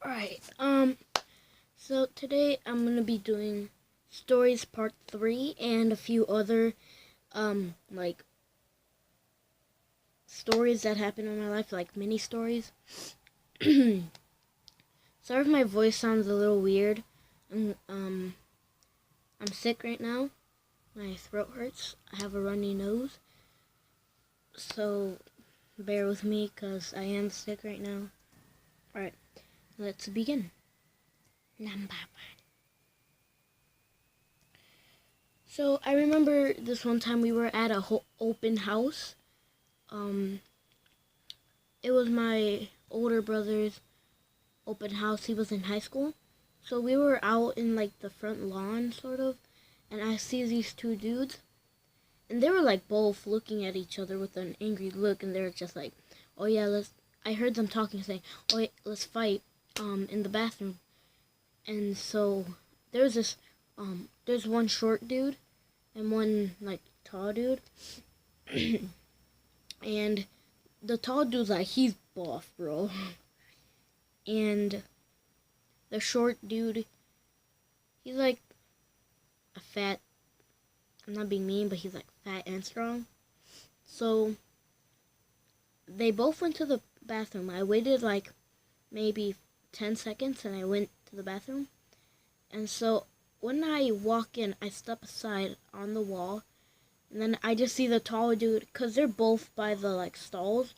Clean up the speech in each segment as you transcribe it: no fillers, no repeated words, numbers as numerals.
Alright, so today I'm gonna be doing stories part 3 and a few other, like, stories that happened in my life, like mini stories. Sorry if my voice sounds a little weird. I'm sick right now. My throat hurts. I have a runny nose. So, bear with me, because I am sick right now. Alright, let's begin. Number 1. So I remember this one time we were at a open house. It was my older brother's open house. He was in high school. So we were out in like the front lawn sort of, and I see these two dudes, and they were like both looking at each other with an angry look, and they're just like, "Oh yeah, let's." I heard them talking, saying, "Oh, yeah, let's fight in the bathroom." And so there's this there's one short dude and one like tall dude. And the tall dude's like, he's buff, bro. And the short dude, he's like a fat, I'm not being mean, but he's like fat and strong. So they both went to the bathroom. I waited like maybe 10 seconds and I went to the bathroom. And so when I walk in, I step aside on the wall, and then I just see the tall dude, because they're both by the like stalls.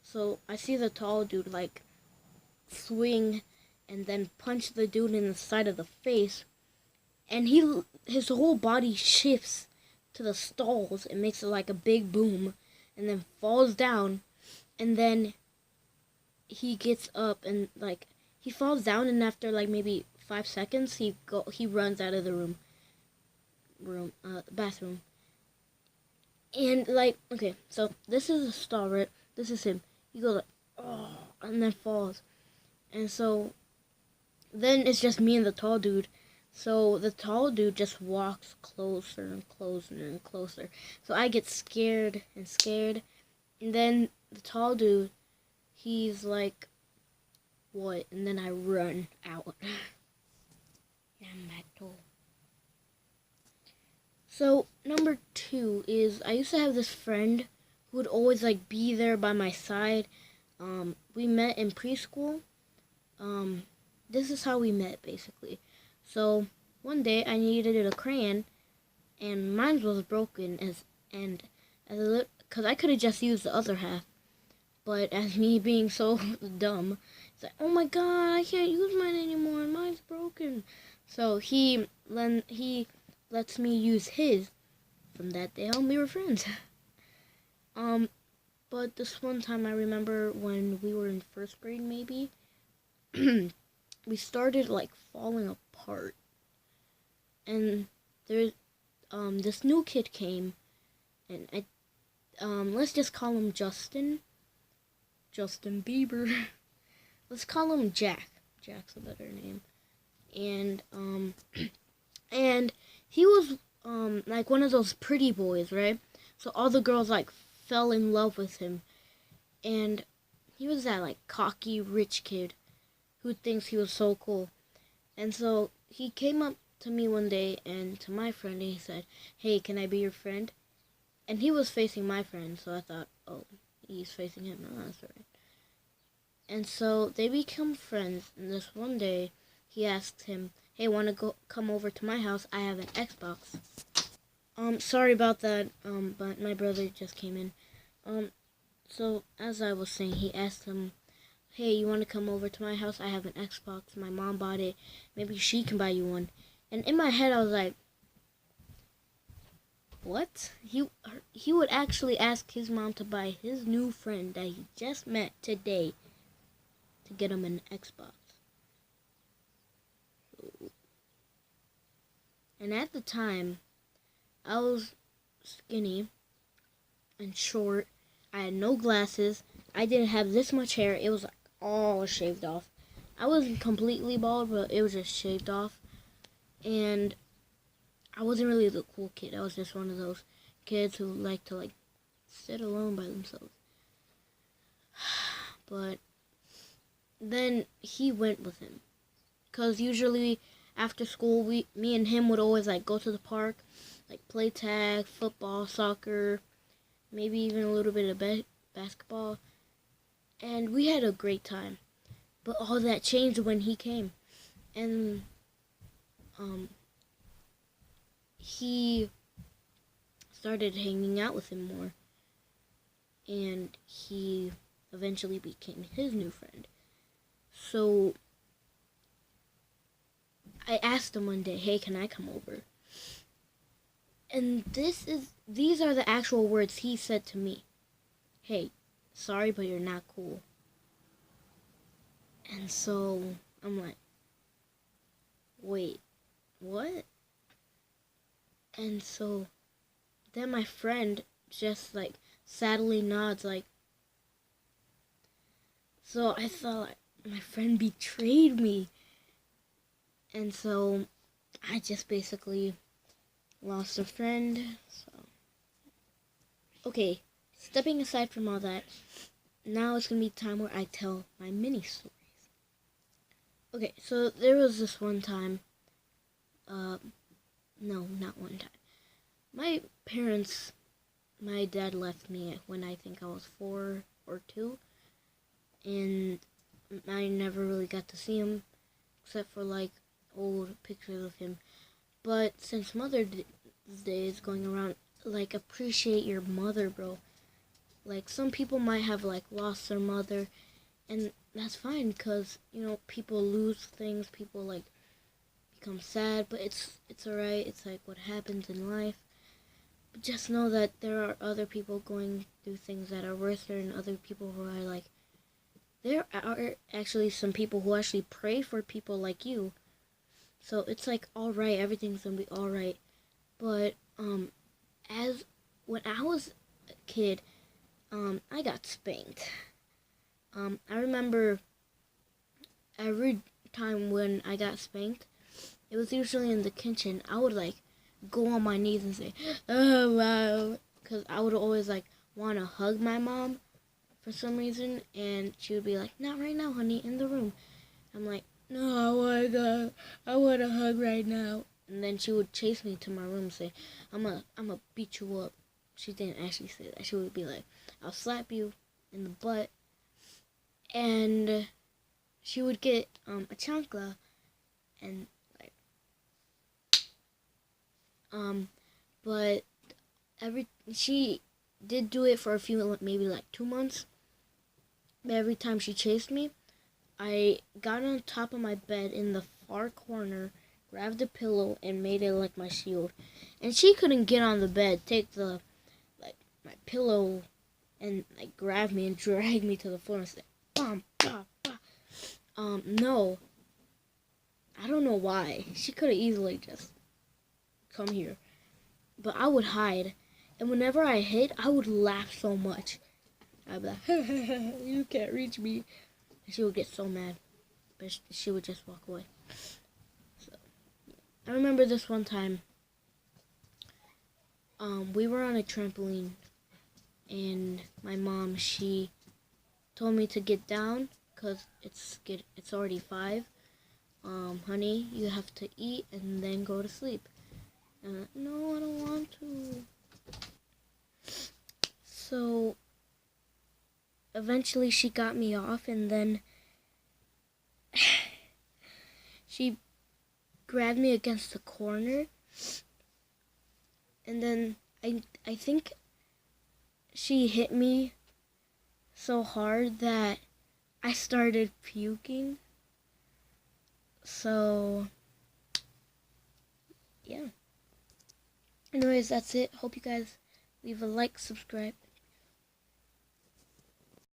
So I see the tall dude like swing and then punch the dude in the side of the face, and his whole body shifts to the stalls and makes it like a big boom, and then falls down, and then he gets up and like he falls down, and after like maybe 5 seconds he runs out of the bathroom. And like, okay, so this is a stall, right? This is him. He goes like, oh, and then falls. And so then it's just me and the tall dude. So the tall dude just walks closer and closer and closer. So I get scared and scared. And then the tall dude, he's like, what? And then I run out. Number 2. So number 2 is, I used to have this friend who would always like be there by my side. We met in preschool. This is how we met, basically. So one day I needed a crayon, and mine was broken, because I could have just used the other half. But as me being so dumb, it's like, oh my god, I can't use mine anymore. Mine's broken. So he lets me use his. From that day on, we were friends. But this one time I remember when we were in first grade, maybe. We started like falling apart, and there's this new kid came, and let's just call him Justin Bieber. Let's call him Jack. Jack's a better name. And and he was like one of those pretty boys, right? So all the girls like fell in love with him, and he was that like cocky rich kid who thinks he was so cool. And so he came up to me one day and to my friend, and he said, "Hey, can I be your friend?" And he was facing my friend, so I thought, oh, he's facing him. No, that's all right. And so they become friends. And this one day, he asked him, "Hey, want to come over to my house? I have an Xbox." Sorry about that. But my brother just came in. So as I was saying, he asked him, "Hey, you want to come over to my house? I have an Xbox. My mom bought it. Maybe she can buy you one." And in my head, I was like, what? He would actually ask his mom to buy his new friend that he just met today to get him an Xbox. And at the time, I was skinny and short. I had no glasses. I didn't have this much hair. It was like all shaved off. I wasn't completely bald, but it was just shaved off. And I wasn't really the cool kid. I was just one of those kids who like to like sit alone by themselves. But then he went with him. Because usually after school, me and him would always like go to the park, like play tag, football, soccer, maybe even a little bit of basketball. And we had a great time. But all that changed when he came. And he started hanging out with him more. And he eventually became his new friend. So I asked him one day, hey, can I come over? And these are the actual words he said to me. Hey, sorry, but you're not cool. And so I'm like, wait, what? And so then my friend just like sadly nods like, so I thought like, my friend betrayed me. And so I just basically lost a friend. So okay, stepping aside from all that, now it's gonna be time where I tell my mini stories. Okay, so there was this one time, no, not one time. My parents, my dad left me when I think I was 4 or 2, and I never really got to see him, except for like old pictures of him. But since Mother's Day is going around, like appreciate your mother, bro. Like some people might have like lost their mother, and that's fine because you know people lose things, people like become sad, but it's alright. It's like what happens in life. But just know that there are other people going through things that are worse than other people who are like. There are actually some people who actually pray for people like you. So it's like alright, everything's gonna be alright. But as when I was a kid, I got spanked. I remember every time when I got spanked, it was usually in the kitchen. I would like go on my knees and say, "Oh wow," because I would always like want to hug my mom for some reason, and she would be like, "Not right now, honey, in the room." I'm like, "No, I want a hug right now." And then she would chase me to my room and say, I'm a beat you up." She didn't actually say that. She would be like, "I'll slap you in the butt." And she would get a chancla and like but she did do it for a few, maybe like 2 months. But every time she chased me, I got on top of my bed in the far corner, grabbed a pillow, and made it like my shield. And she couldn't get on the bed, take my pillow, and like grab me and drag me to the floor and say, "Bam, bam, bam." No, I don't know why. She could have easily just come here, but I would hide. And whenever I hid, I would laugh so much. I'd be like, "You can't reach me." And she would get so mad, but she would just walk away. So I remember this one time. We were on a trampoline, and my mom, she told me to get down because it's already 5. Honey, you have to eat and then go to sleep. And I'm like, no, I don't want to. So eventually she got me off, and then she grabbed me against the corner, and then I think she hit me so hard that I started puking. So yeah. Anyways, that's it. Hope you guys leave a like, subscribe.